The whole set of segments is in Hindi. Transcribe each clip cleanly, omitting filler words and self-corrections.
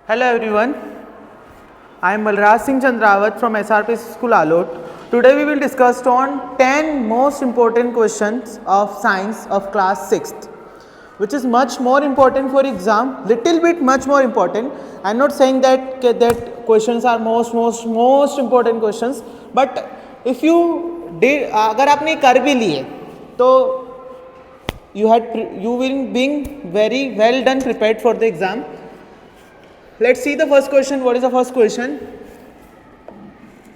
Hello everyone, I am Balraj Singh Chandrawat from SRP School Alot. Today we will discuss on 10 most important questions of science of class 6th, which is much more important for exam, little bit much more important. I am not saying that questions are most important questions, but if you did, अगर आपने कर भी लिए तो you will being very well done prepared for the exam. Let's see the first question. What is the first question?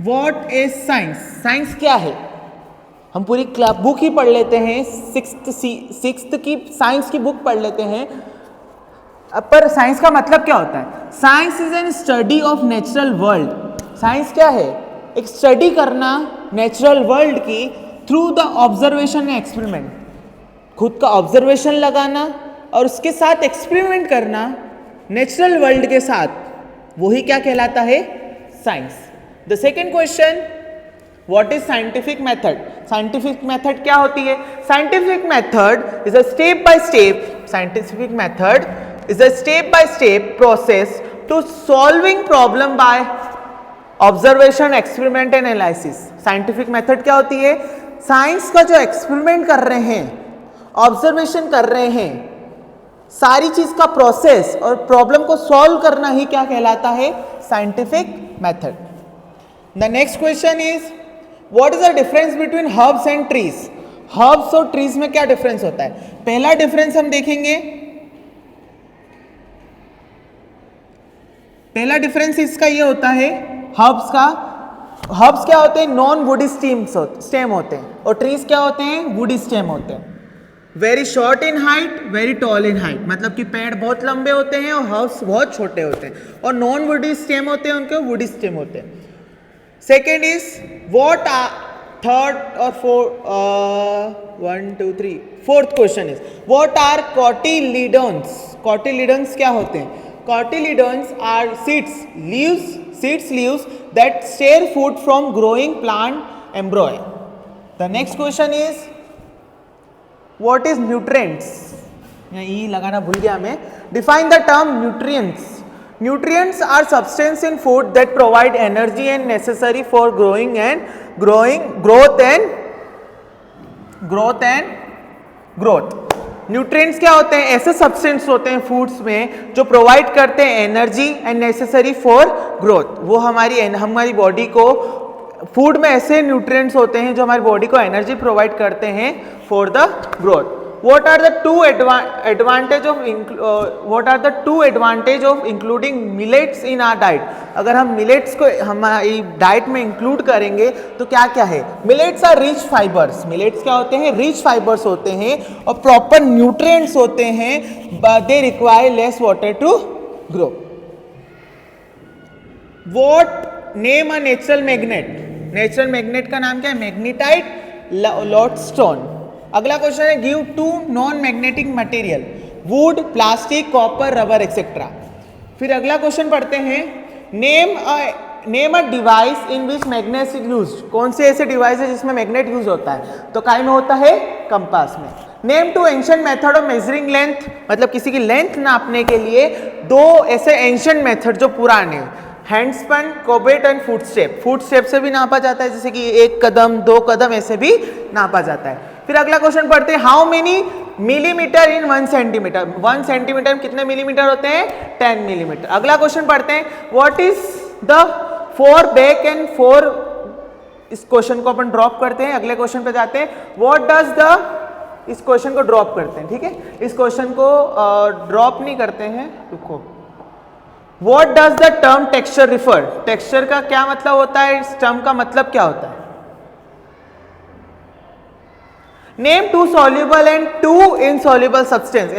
What is science? Science क्या है? हम पूरी बुक ही पढ़ लेते हैं, सिक्स्थ की साइंस की बुक पढ़ लेते हैं, पर साइंस का मतलब क्या होता है? Science is an study of natural world. Science क्या है? एक स्टडी करना नेचुरल वर्ल्ड की through the observation and experiment. खुद का ऑब्जर्वेशन लगाना और उसके साथ एक्सपेरिमेंट करना नेचुरल वर्ल्ड के साथ, वही क्या कहलाता है? Science. The second question, what is scientific method? Scientific method क्या होती है? Scientific method is a step by step. Scientific method is a step by step process to solving problem by observation, experiment and analysis. Scientific method क्या होती है? साइंस का जो एक्सपेरिमेंट कर रहे हैं, ऑब्जर्वेशन कर रहे हैं, सारी चीज का प्रोसेस और प्रॉब्लम को सॉल्व करना ही क्या कहलाता है? Scientific method. The next question is, what is the difference between herbs and trees? Herbs और ट्रीज में क्या डिफरेंस होता है? पहला डिफरेंस हम देखेंगे. पहला डिफरेंस इसका ये होता है हर्ब्स का. हर्ब्स क्या होते हैं? नॉन वुडी स्टेम होते हैं, और ट्रीज क्या होते हैं? वुडी स्टेम होते हैं. Very short in height, very tall in height, मतलब कि पेड़ बहुत लंबे होते हैं और हर्ब्स बहुत छोटे होते हैं. और नॉन वुडी स्टेम होते हैं, उनके वुडी स्टेम होते हैं. Second is, what are third और fourth question is, what are cotyledons? Cotyledons क्या होते हैं? Cotyledons are seeds leaves that store food from growing plant embryo. The next question is, What is nutrients? ये लगाना भूल गया मैं. Define the term nutrients. Nutrients are substance in food that provide energy and necessary for growth. Nutrients क्या होते हैं? ऐसे substance होते हैं foods में जो provide करते हैं energy and necessary for growth. वो हमारी बॉडी को, फूड में ऐसे न्यूट्रिएंट्स होते हैं जो हमारी बॉडी को एनर्जी प्रोवाइड करते हैं for the growth. What are the two advantage of including millets in our diet? अगर हम मिलेट्स को हमारी डाइट में इंक्लूड करेंगे तो क्या क्या है? Millets are rich fibres. Millets क्या होते हैं? रिच फाइबर्स होते हैं और प्रॉपर न्यूट्रिएंट्स होते हैं. They require less water to grow. What name a natural magnet? Natural magnet का नाम क्या है? Magnetite, lodestone. अगला क्वेश्चन है, give two non magnetic material, wood, plastic, copper, rubber etcetera. फिर अगला क्वेश्चन पढ़ते हैं, name a device in which magnet is used. कौन से ऐसे डिवाइस है जिसमें मैग्नेट यूज होता है? तो काय में होता है? कंपास में. Name two ancient method of measuring length, मतलब किसी की लेंथ नापने के लिए दो ऐसे एंशिएंट मेथड जो पुराने, हैंडस्पन, कोबेट एंड फुटस्टेप. फुटस्टेप से भी नापा जाता है, जैसे कि 1 कदम 2 कदम ऐसे भी नापा जाता है. फिर अगला क्वेश्चन पढ़ते हैं, how many millimetre in 1 centimetre? 1 centimetre में कितने मिलीमीटर होते हैं? 10 मिलीमीटर. अगला क्वेश्चन पढ़ते हैं, what is the 4 back and 4. इस क्वेश्चन को अपन ड्रॉप करते हैं, अगले क्वेश्चन पे जाते हैं. व्हाट डज द, इस क्वेश्चन को ड्रॉप करते हैं, ठीक है? इस क्वेश्चन को ड्रॉप नहीं करते हैं, रुको. What does the term texture refer? Texture का क्या मतलब होता है? इस टर्म का मतलब क्या होता है? Name 2 soluble and 2 insoluble substance.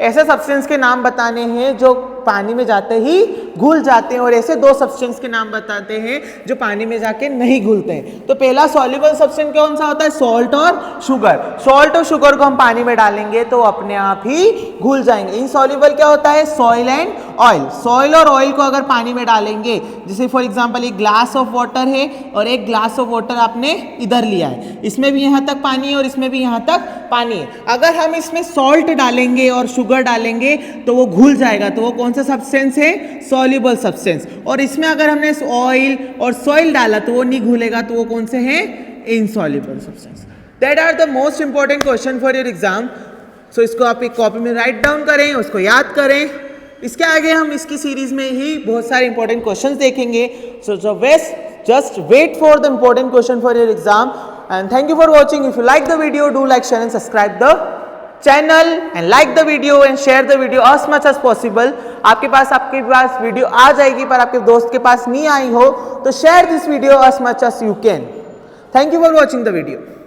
ऐसे सब्सटेंस के नाम बताने हैं जो पानी में जाते ही घुल जाते हैं, और ऐसे 2 सब्सटेंस के नाम बताते हैं जो पानी में जाके नहीं घुलते हैं. तो पहला सॉल्युबल सब्सटेंस कौन सा होता है? सॉल्ट और शुगर. सॉल्ट और शुगर को हम पानी में डालेंगे तो अपने आप ही घुल जाएंगे. इनसॉल्युबल क्या होता है? Soil and oil. सॉइल और ऑयल को अगर पानी में डालेंगे, जैसे फॉर एग्जांपल एक ग्लास ऑफ वाटर है और एक ग्लास ऑफ वाटर आपने इधर लिया है, इसमें भी यहाँ तक पानी है और इसमें भी यहाँ तक पानी है. अगर हम इसमें सॉल्ट डालेंगे और शुगर डालेंगे तो वो घुल जाएगा, तो वो कौन कौन सा सब्सटेंस है, सॉल्युबल सब्सटेंस। और इसमें अगर हमने ऑयल और सॉइल डाला तो वो नहीं घुलेगा, तो वो कौन से हैं, insoluble substance. That are the most important question for your exam. So इसको आप एक कॉपी में राइट डाउन करें, उसको याद करें। इसके आगे हम इसकी सीरीज में ही बहुत सारे इंपॉर्टेंट क्वेश्चंस देखेंगे। सो just wait for the important question for your exam, and thank you for watching. If you like the video, do like, share and subscribe the channel, and like the video and share the video as much as possible. आपके पास वीडियो आ जाएगी पर आपके दोस्त के पास नहीं आई हो तो share this video as much as you can. Thank you for watching the video.